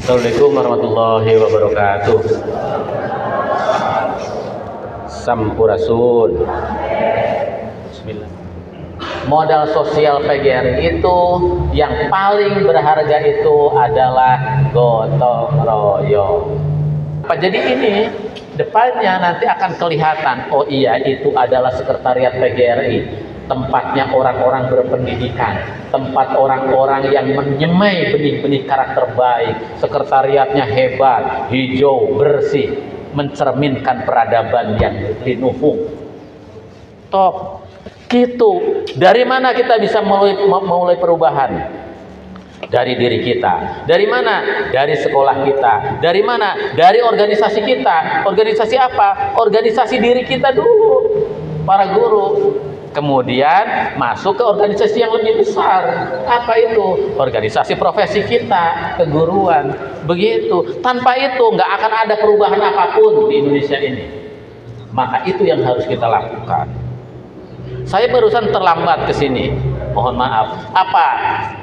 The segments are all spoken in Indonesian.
Assalamualaikum warahmatullahi wabarakatuh. Sampurasun. Bismillah. Modal sosial PGRI itu yang paling berharga itu adalah gotong royong. Jadi ini depannya nanti akan kelihatan, oh iya itu adalah sekretariat PGRI. Tempatnya orang-orang berpendidikan, tempat orang-orang yang menyemai benih-benih karakter baik. Sekretariatnya hebat, hijau, bersih, mencerminkan peradaban yang linuhung. Top, gitu. Dari mana kita bisa mulai perubahan? Dari diri kita. Dari mana? Dari sekolah kita. Dari mana? Dari organisasi kita. Organisasi apa? Organisasi diri kita dulu, para guru. Kemudian masuk ke organisasi yang lebih besar. Apa itu? Organisasi profesi kita, keguruan. Begitu. Tanpa itu nggak akan ada perubahan apapun di Indonesia ini. Maka itu yang harus kita lakukan. Saya barusan terlambat ke sini. Mohon maaf. Apa?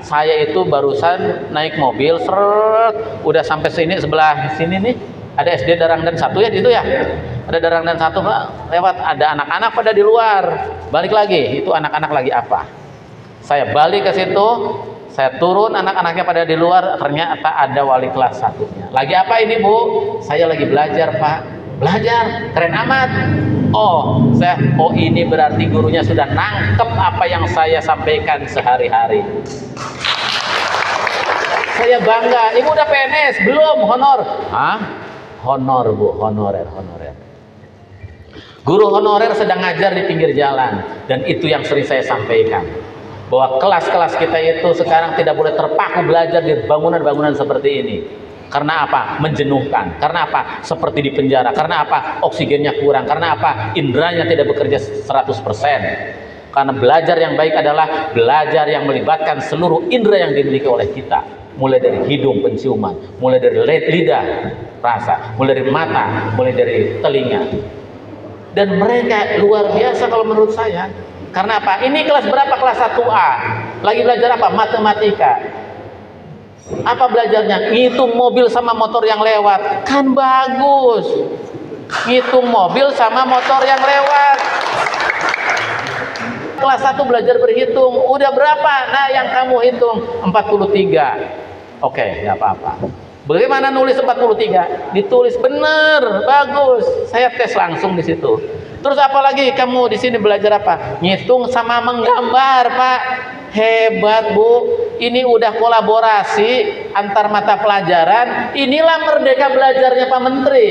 Saya itu barusan naik mobil, udah sampai sini, sebelah sini nih. Ada SD Darangdan 1 ya, itu ya. Ada Darangdan 1 Pak, lewat, ada anak-anak pada di luar. Balik lagi, itu anak-anak lagi apa? Saya balik ke situ, saya turun, anak-anaknya pada di luar, ternyata ada wali kelas satunya. Lagi apa ini Bu? Saya lagi belajar Pak. Belajar, keren amat. Oh ini berarti gurunya sudah nangkep apa yang saya sampaikan sehari-hari. Saya bangga. Ibu udah PNS? Belum, honor. Hah? Honor Bu, honorer. Guru honorer sedang ngajar di pinggir jalan. Dan itu yang sering saya sampaikan, bahwa kelas-kelas kita itu sekarang tidak boleh terpaku belajar di bangunan-bangunan seperti ini. Karena apa? Menjenuhkan. Karena apa? Seperti di penjara. Karena apa? Oksigennya kurang. Karena apa? Indranya tidak bekerja 100%. Karena belajar yang baik adalah belajar yang melibatkan seluruh indera yang dimiliki oleh kita. Mulai dari hidung penciuman, mulai dari lidah rasa, mulai dari mata, mulai dari telinga. Dan mereka luar biasa kalau menurut saya. Karena apa? Ini kelas berapa? Kelas 1A. Lagi belajar apa? Matematika. Apa belajarnya? Ngitung mobil sama motor yang lewat. Kan bagus. Ngitung mobil sama motor yang lewat. Kelas 1 belajar berhitung. Udah berapa? Nah, yang kamu hitung 43. Oke, nggak apa-apa. Bagaimana nulis 43? Ditulis bener, bagus. Saya tes langsung di situ. Terus apalagi kamu di sini belajar apa? Ngitung sama menggambar, Pak. Hebat, Bu. Ini udah kolaborasi antar mata pelajaran. Inilah merdeka belajarnya Pak Menteri.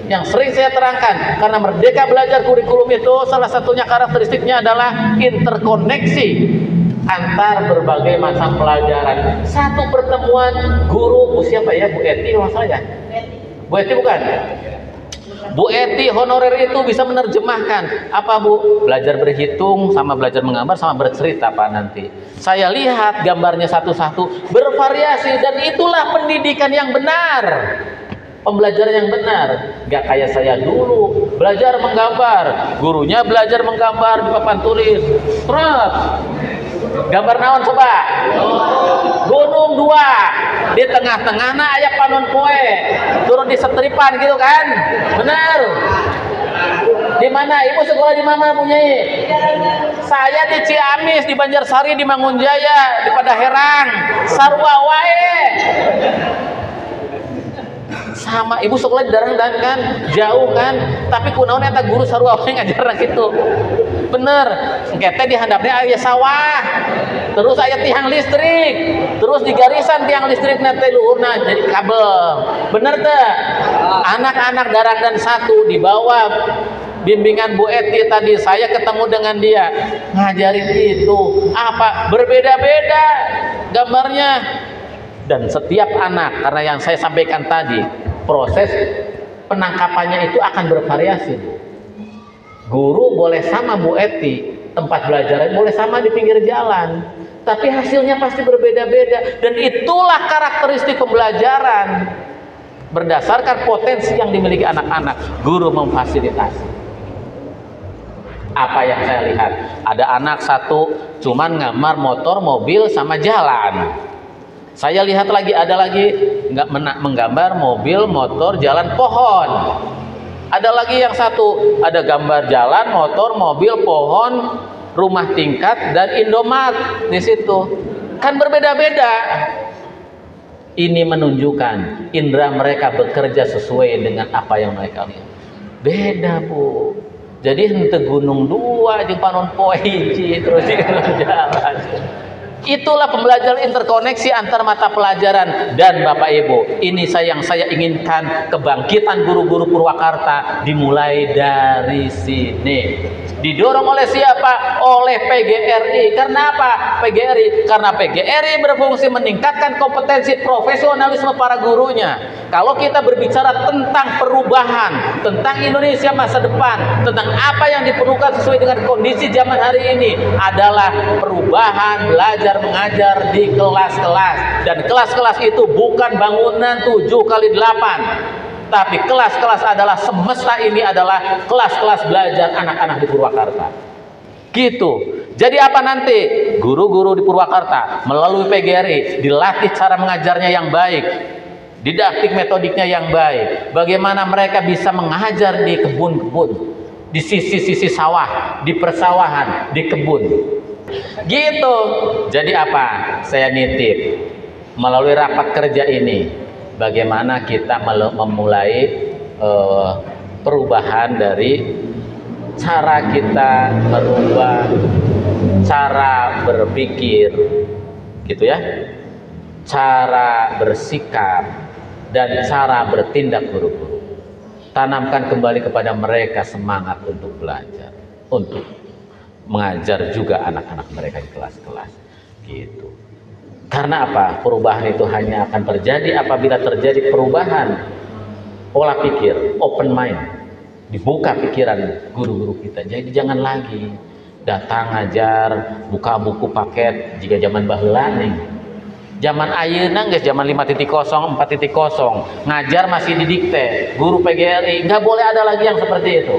Yang sering saya terangkan, karena merdeka belajar kurikulum itu salah satunya karakteristiknya adalah interkoneksi antar berbagai macam pelajaran. Satu pertemuan guru, siapa ya, Bu Eti kalau saya? Bu Eti bukan? Bu Eti honorer itu bisa menerjemahkan apa Bu? Belajar berhitung sama belajar menggambar sama bercerita Pak nanti. Saya lihat gambarnya satu-satu bervariasi dan itulah pendidikan yang benar. Pembelajaran yang benar, gak kayak saya dulu belajar menggambar, gurunya belajar menggambar di papan tulis, terus gambar naon coba? Gunung 2 di tengah-tengah na aya panon poe, turun di setripan gitu kan? Benar? Di mana? Ibu sekolah di mana punya? Saya di Ciamis, di Banjarsari, di Mangunjaya, di Padaherang, sarua wae. Sama ibu sekolah di Darangdan kan, jauh kan, tapi kunaon eta guru sarua wae ngajarna kitu. Bener, engke di handapna aya sawah. Terus aya tiang listrik. Terus di garisan tiang listrikna teh luhurna jadi kabel. Bener teh? Anak-anak Darangdan 1 di bawah bimbingan Bu Eti tadi saya ketemu dengan dia, ngajarin itu apa? Berbeda-beda gambarnya. Dan setiap anak, karena yang saya sampaikan tadi, proses penangkapannya itu akan bervariasi. Guru boleh sama Bu Eti, tempat belajarnya boleh sama di pinggir jalan, tapi hasilnya pasti berbeda-beda. Dan itulah karakteristik pembelajaran. Berdasarkan potensi yang dimiliki anak-anak, guru memfasilitasi. Apa yang saya lihat, ada anak satu cuman ngamar motor, mobil, sama jalan. Saya lihat lagi, ada lagi nggak menggambar mobil, motor, jalan, pohon. Ada lagi yang satu, ada gambar jalan, motor, mobil, pohon, rumah tingkat, dan Indomaret di situ. Kan berbeda-beda. Ini menunjukkan indera mereka bekerja sesuai dengan apa yang mereka lihat. Beda, Bu. Jadi henteu gunung dua jeung panon poe hiji terus jalan. Itulah pembelajaran interkoneksi antar mata pelajaran. Dan Bapak Ibu, ini yang saya inginkan, kebangkitan guru-guru Purwakarta dimulai dari sini. Didorong oleh siapa? Oleh PGRI. Karena apa? PGRI. Karena PGRI berfungsi meningkatkan kompetensi profesionalisme para gurunya. Kalau kita berbicara tentang perubahan, tentang Indonesia masa depan, tentang apa yang diperlukan sesuai dengan kondisi zaman hari ini, adalah perubahan belajar mengajar di kelas-kelas. Dan kelas-kelas itu bukan bangunan 7x8. Tapi kelas-kelas adalah semesta ini adalah kelas-kelas belajar anak-anak di Purwakarta. Gitu. Jadi apa nanti? Guru-guru di Purwakarta melalui PGRI dilatih cara mengajarnya yang baik, didaktik metodiknya yang baik. Bagaimana mereka bisa mengajar di kebun-kebun, di sisi-sisi sawah, di persawahan, di kebun. Gitu. Jadi apa? Saya nitip melalui rapat kerja ini, bagaimana kita memulai perubahan dari cara kita merubah cara berpikir, gitu ya, cara bersikap, dan cara bertindak guru-guru. Tanamkan kembali kepada mereka semangat untuk belajar, untuk mengajar juga anak-anak mereka di kelas-kelas, gitu. Karena apa? Perubahan itu hanya akan terjadi apabila terjadi perubahan pola pikir, open mind, dibuka pikiran guru-guru kita. Jadi jangan lagi datang ngajar, buka buku paket jika zaman baheula nih. Zaman ayeuna geus zaman 5.0, 4.0, ngajar masih didikte. Guru PGRI nggak boleh ada lagi yang seperti itu.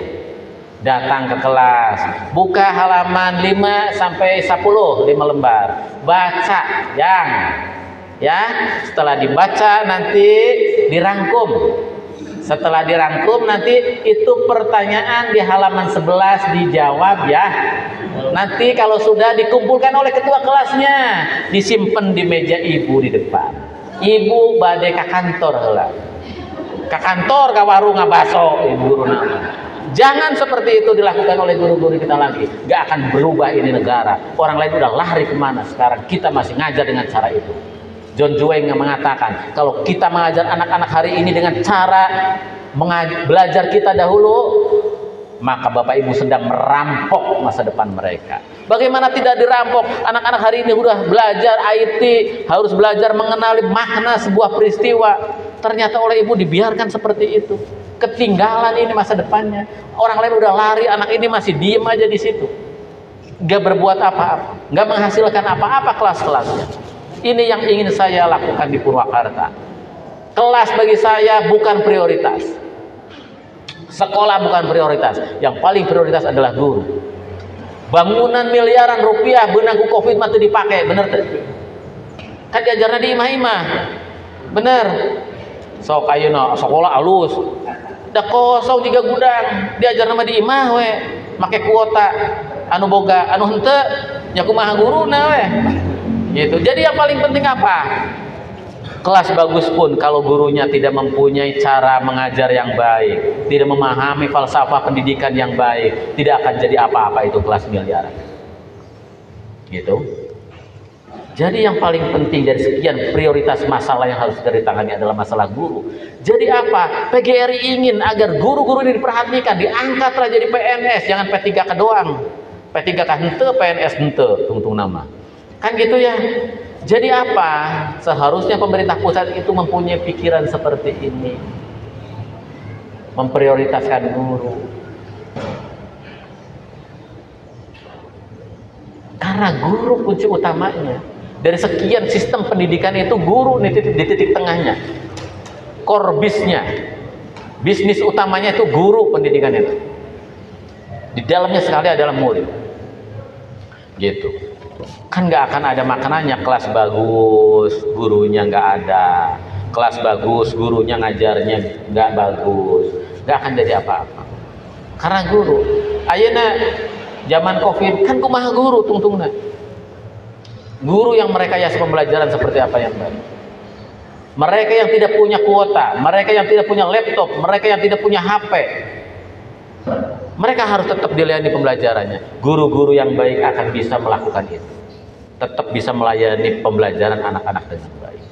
Datang ke kelas, buka halaman 5 sampai 10, 5 lembar, baca ya. Setelah dibaca nanti dirangkum. Setelah dirangkum nanti itu pertanyaan di halaman 11 dijawab ya. Nanti kalau sudah dikumpulkan oleh ketua kelasnya, disimpan di meja ibu di depan. Ibu bade ka kantor heula. Ka kantor ka warung ngabaso ibu guru nama. Jangan seperti itu dilakukan oleh guru-guru kita lagi. Gak akan berubah ini negara. Orang lain udah lari kemana, sekarang kita masih ngajar dengan cara itu. John Dewey mengatakan, kalau kita mengajar anak-anak hari ini dengan cara belajar kita dahulu, maka Bapak Ibu sedang merampok masa depan mereka. Bagaimana tidak dirampok? Anak-anak hari ini udah belajar IT, harus belajar mengenali makna sebuah peristiwa. Ternyata oleh ibu dibiarkan seperti itu. Ketinggalan ini masa depannya. Orang lain udah lari, anak ini masih diem aja di situ. Gak berbuat apa-apa, gak menghasilkan apa-apa kelas-kelasnya. Ini yang ingin saya lakukan di Purwakarta. Kelas bagi saya bukan prioritas. Sekolah bukan prioritas. Yang paling prioritas adalah guru. Bangunan miliaran rupiah benangku Covid mah teu dipake, bener teh? Kan diajarna di imah-imah. Bener. Sok ayeuna sekolah alus. Da kosong juga gudang, diajarna mah di imah we, make kuota anu boga, anu henteu nya kumaha guruna we. Gitu. Jadi yang paling penting apa? Kelas bagus pun kalau gurunya tidak mempunyai cara mengajar yang baik, tidak memahami falsafah pendidikan yang baik, tidak akan jadi apa-apa itu kelas miliaran. Gitu. Jadi yang paling penting dari sekian prioritas masalah yang harus ditangani adalah masalah guru. Jadi apa? PGRI ingin agar guru-guru ini diperhatikan, diangkatlah jadi PNS, jangan P3K doang. P3K henteu, PNS henteu, tungtung nama. Kan gitu ya. Jadi apa? Seharusnya pemerintah pusat itu mempunyai pikiran seperti ini. Memprioritaskan guru. Karena guru kunci utamanya. Dari sekian sistem pendidikan itu guru di titik tengahnya. core bisnis utamanya itu guru pendidikan itu. Di dalamnya sekali adalah murid. Gitu. Kan nggak akan ada makanannya, kelas bagus, gurunya nggak ada. Kelas bagus, gurunya ngajarnya nggak bagus. Nggak akan jadi apa-apa. Karena guru. Ayeuna zaman Covid kan kumaha guru tungtungna. Guru yang merekayasa pembelajaran seperti apa yang baik. Mereka yang tidak punya kuota, mereka yang tidak punya laptop, mereka yang tidak punya HP, mereka harus tetap dilayani pembelajarannya. Guru-guru yang baik akan bisa melakukan itu, tetap bisa melayani pembelajaran anak-anak dengan baik.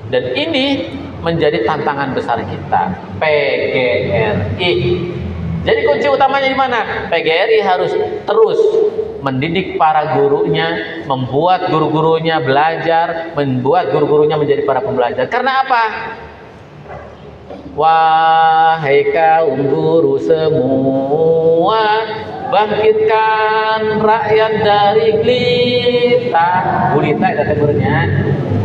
Dan ini menjadi tantangan besar kita, PGRI. Jadi kunci utamanya di mana? PGRI harus terus mendidik para gurunya, membuat guru-gurunya belajar, membuat guru-gurunya menjadi para pembelajar. Karena apa? Wahai kaum guru semua, bangkitkan rakyat dari gulita itu teburnya,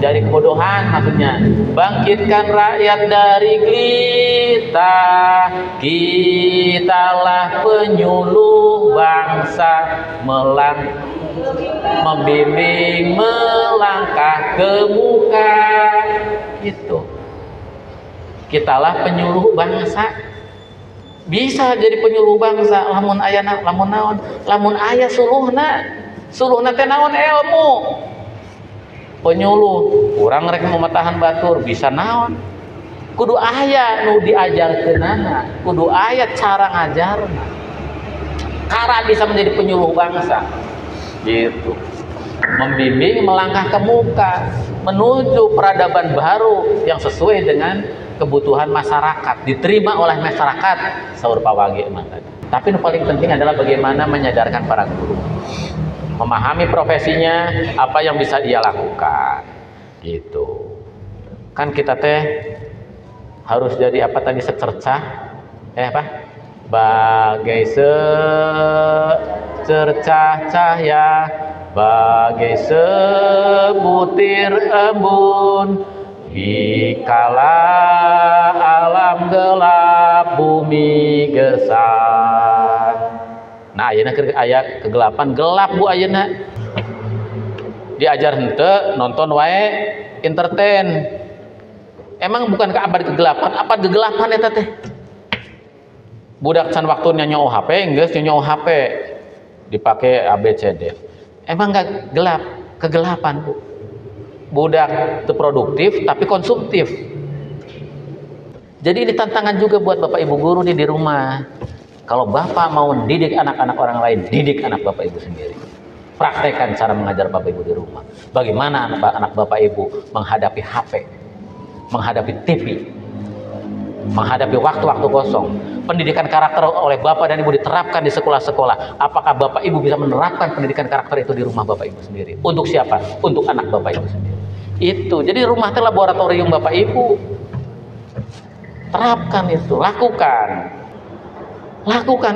dari kebodohan maksudnya. Bangkitkan rakyat dari gulita, kitalah penyuluh bangsa, membimbing melangkah ke muka. Itu. Kitalah penyuluh bangsa. Bisa jadi penyuluh bangsa lamun ayana, lamun naon, lamun aya suluhna teh naon ilmu. Penyuluh urang rek mematahan batur bisa naon? Kudu aya nu diajarkeunana, kudu aya cara ngajarna. Kara bisa menjadi penyuluh bangsa. Gitu. Membimbing melangkah ke muka menuju peradaban baru yang sesuai dengan kebutuhan masyarakat, diterima oleh masyarakat, saur pawagi emang tadi. Tapi yang paling penting adalah bagaimana menyadarkan para guru, memahami profesinya, apa yang bisa dia lakukan, gitu. Kan kita teh harus jadi apa tadi, secercah, bagai secercah cahya, bagai sebutir embun, dikala alam gelap bumi gesang. Nah, ayeuna aya kegelapan, gelap Bu ayeuna. Diajar henteu, nonton wae, entertain. Emang bukan ke abad kegelapan, apa kegelapan eta teh? Budak can waktunya nyowo HP, geus nyowo HP. Dipake ABCD. Emang enggak gelap, kegelapan Bu. Budak itu produktif tapi konsumtif. Jadi ini tantangan juga buat Bapak Ibu guru nih di rumah. Kalau Bapak mau didik anak-anak orang lain, didik anak Bapak Ibu sendiri. Praktekkan cara mengajar Bapak Ibu di rumah. Bagaimana anak Bapak Ibu menghadapi HP, menghadapi TV, menghadapi waktu-waktu kosong. Pendidikan karakter oleh Bapak dan Ibu diterapkan di sekolah-sekolah. Apakah Bapak Ibu bisa menerapkan pendidikan karakter itu di rumah Bapak Ibu sendiri? Untuk siapa? Untuk anak Bapak Ibu sendiri. Itu. Jadi rumah itu laboratorium Bapak Ibu. Terapkan itu, lakukan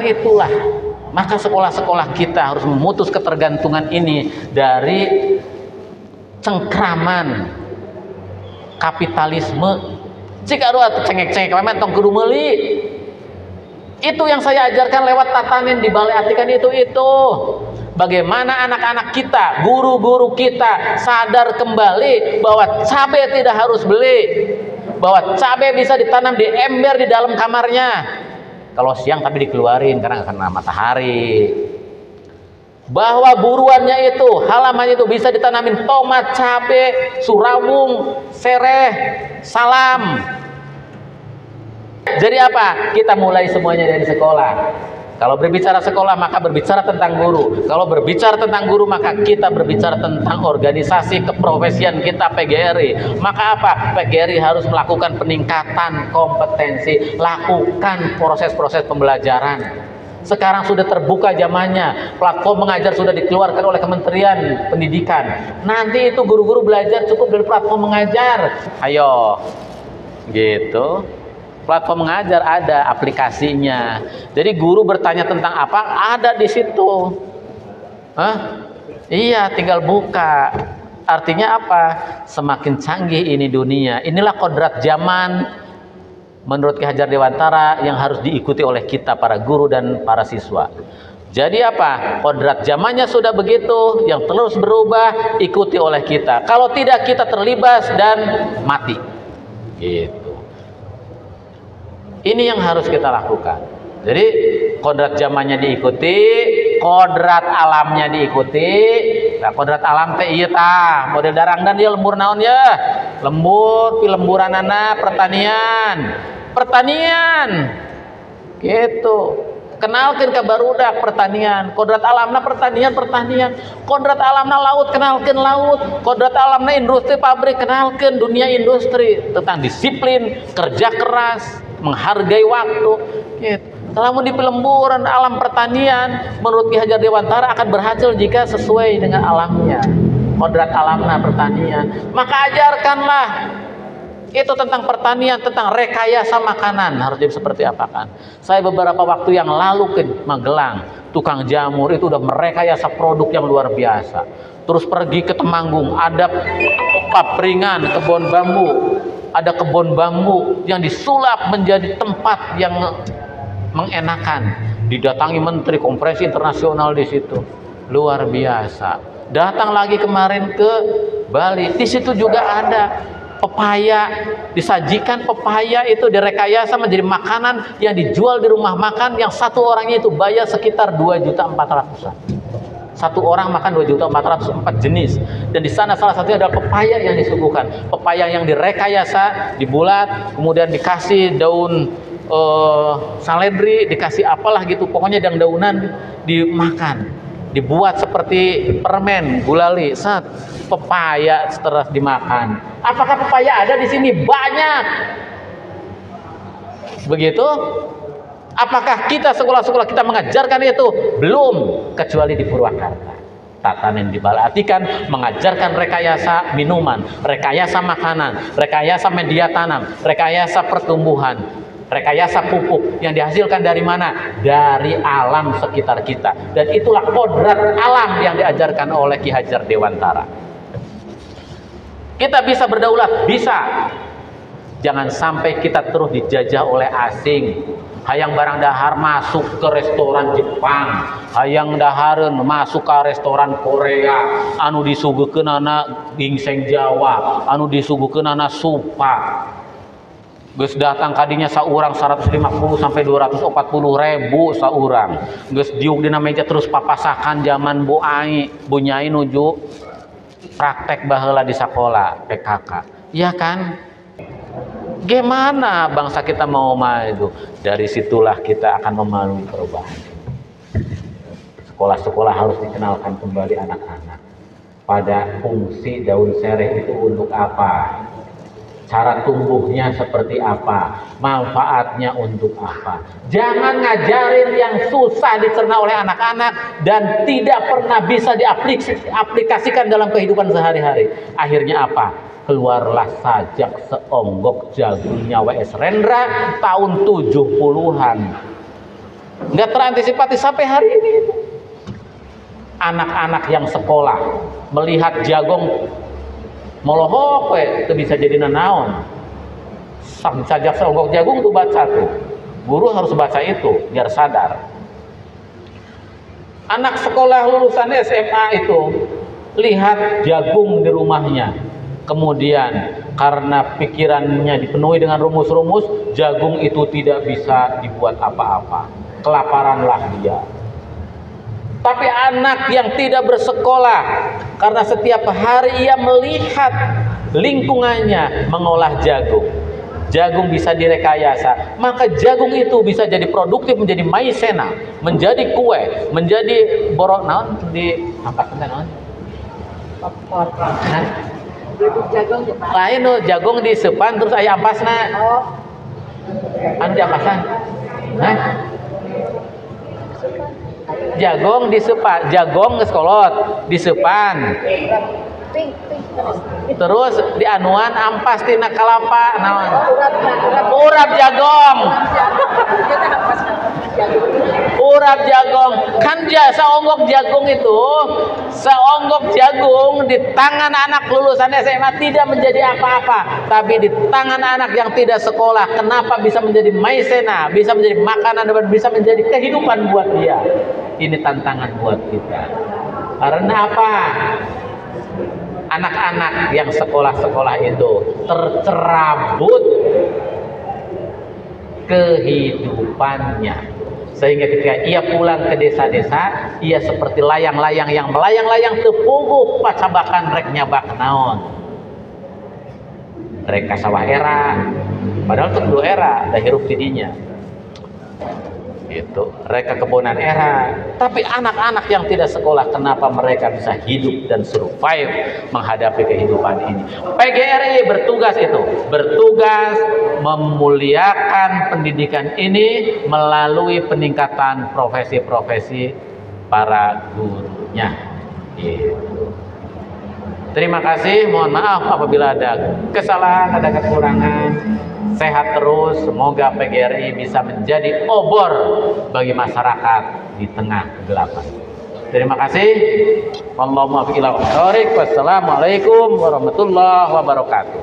itulah. Maka sekolah-sekolah kita harus memutus ketergantungan ini dari cengkraman kapitalisme. Jika ada cengek-cengek memang tong kudu meuli. Itu yang saya ajarkan lewat tatanen di Balai Atikan itu. Bagaimana anak-anak kita, guru-guru kita sadar kembali bahwa cabai tidak harus beli, bahwa cabai bisa ditanam di ember di dalam kamarnya. Kalau siang tapi dikeluarin karena kena matahari. Bahwa buruannya itu, halamannya itu bisa ditanamin tomat, cabai, surawung, sereh, salam. Jadi apa? Kita mulai semuanya dari sekolah. Kalau berbicara sekolah maka berbicara tentang guru. Kalau berbicara tentang guru maka kita berbicara tentang organisasi keprofesian kita PGRI. Maka apa? PGRI harus melakukan peningkatan kompetensi, lakukan proses-proses pembelajaran. Sekarang sudah terbuka zamannya, platform mengajar sudah dikeluarkan oleh Kementerian Pendidikan. Nanti itu guru-guru belajar cukup dari platform mengajar. Ayo, gitu. Platform mengajar ada aplikasinya. Jadi guru bertanya tentang apa ada di situ. Iya, tinggal buka. Artinya apa? Semakin canggih ini dunia. Inilah kodrat zaman menurut Ki Hajar Dewantara yang harus diikuti oleh kita para guru dan para siswa. Jadi apa? Kodrat zamannya sudah begitu, yang terus berubah, ikuti oleh kita. Kalau tidak, kita terlibas dan mati. Gitu. Ini yang harus kita lakukan. Jadi kodrat zamannya diikuti, kodrat alamnya diikuti. Nah, kodrat alam teh ieu tah, model darangdan dia lembur naon ya? Lembur, pilemburanana pertanian. Pertanian. Gitu. Kenalkan ke barudak pertanian, kodrat alamna pertanian, kodrat alamna laut, kenalkan laut, kodrat alamna industri pabrik, kenalkan dunia industri, tentang disiplin, kerja keras, menghargai waktu. Gitu. Kalau di pelemburan alam pertanian, menurut Ki Hajar Dewantara akan berhasil jika sesuai dengan alamnya, kodrat alamna pertanian. Maka ajarkanlah itu tentang pertanian, tentang rekayasa makanan harus jadi seperti apa kan. Saya beberapa waktu yang lalu ke Magelang, tukang jamur itu udah merekayasa produk yang luar biasa. Terus pergi ke Temanggung, ada papringan, kebun bambu, ada kebun bambu yang disulap menjadi tempat yang mengenakan. Didatangi menteri, konferensi internasional di situ, luar biasa. Datang lagi kemarin ke Bali, di situ juga ada pepaya, disajikan pepaya itu direkayasa menjadi makanan yang dijual di rumah makan, yang satu orangnya itu bayar sekitar 2.400.000. Satu orang makan 2.400.000, 4 jenis. Dan di sana salah satunya adalah pepaya yang disuguhkan. Pepaya yang direkayasa, dibulat, kemudian dikasih daun saledri, dikasih apalah gitu, pokoknya daunan dimakan. Dibuat seperti permen gulali, saat pepaya setelah dimakan. Apakah pepaya ada di sini? Banyak. Begitu? Apakah kita sekolah-sekolah kita mengajarkan itu? Belum, kecuali di Purwakarta. Tatanen dibalatikan mengajarkan rekayasa minuman, rekayasa makanan, rekayasa media tanam, rekayasa pertumbuhan, rekayasa pupuk yang dihasilkan dari mana? Dari alam sekitar kita. Dan itulah kodrat alam yang diajarkan oleh Ki Hajar Dewantara. Kita bisa berdaulat, bisa. Jangan sampai kita terus dijajah oleh asing. Hayang barang dahar masuk ke restoran Jepang, hayang dahareun masuk ke restoran Korea, anu disuguhkeunana gingseng Jawa, anu disuguhkeunana supa. Geus datang kadinya saurang 150 sampai 240.000 saurang. Geus diuk dina meja terus papasakan zaman Bu Ai, Bu Nyai nuju praktek baheula di sekolah PKK. Ya kan? Gimana bangsa kita mau maju? Dari situlah kita akan melalui perubahan. Sekolah-sekolah harus dikenalkan kembali anak-anak pada fungsi daun sereh itu untuk apa, cara tumbuhnya seperti apa, manfaatnya untuk apa. Jangan ngajarin yang susah dicerna oleh anak-anak dan tidak pernah bisa diaplikasikan dalam kehidupan sehari-hari. Akhirnya apa? Keluarlah sajak seonggok jagungnya W.S. Rendra tahun 70-an. Nggak terantisipasi sampai hari ini. Anak-anak yang sekolah melihat jagung molohok itu bisa jadi nanaon. Sajak seonggok jagung tuh baca tuh. Guru harus baca itu biar sadar. Anak sekolah lulusan SMA itu lihat jagung di rumahnya. Kemudian karena pikirannya dipenuhi dengan rumus-rumus, jagung itu tidak bisa dibuat apa-apa. Kelaparanlah dia. Tapi anak yang tidak bersekolah, karena setiap hari ia melihat lingkungannya mengolah jagung. Jagung bisa direkayasa, maka jagung itu bisa jadi produktif, menjadi maizena, menjadi kue, menjadi borok naon di apa naon? Lain no, jagung disepan terus aya ampasna. Anu diampasan. Hah? Jagung disepan, jagung geus kolot, disepan. Terus di anuan ampas tina kalapa naon? Urap jagong. urap jagung. Kan seonggok jagung itu, seonggok jagung di tangan anak lulusan SMA tidak menjadi apa-apa, tapi di tangan anak yang tidak sekolah, kenapa bisa menjadi maizena, bisa menjadi makanan dan bisa menjadi kehidupan buat dia. Ini tantangan buat kita. Karena apa? Anak-anak yang sekolah-sekolah itu tercerabut kehidupannya, sehingga ketika ia pulang ke desa-desa, ia seperti layang-layang yang melayang-layang tepuguh pacabakan rek nyabak naon rek sawah era, padahal itu dua era dah hirup didinya itu reka kebunan era. Tapi anak-anak yang tidak sekolah, kenapa mereka bisa hidup dan survive menghadapi kehidupan ini? PGRI bertugas memuliakan pendidikan ini melalui peningkatan profesi-profesi para gurunya. Gitu. Terima kasih, mohon maaf apabila ada kesalahan, ada kekurangan. Sehat terus, semoga PGRI bisa menjadi obor bagi masyarakat di tengah kegelapan. Terima kasih. Wassalamualaikum warahmatullahi wabarakatuh.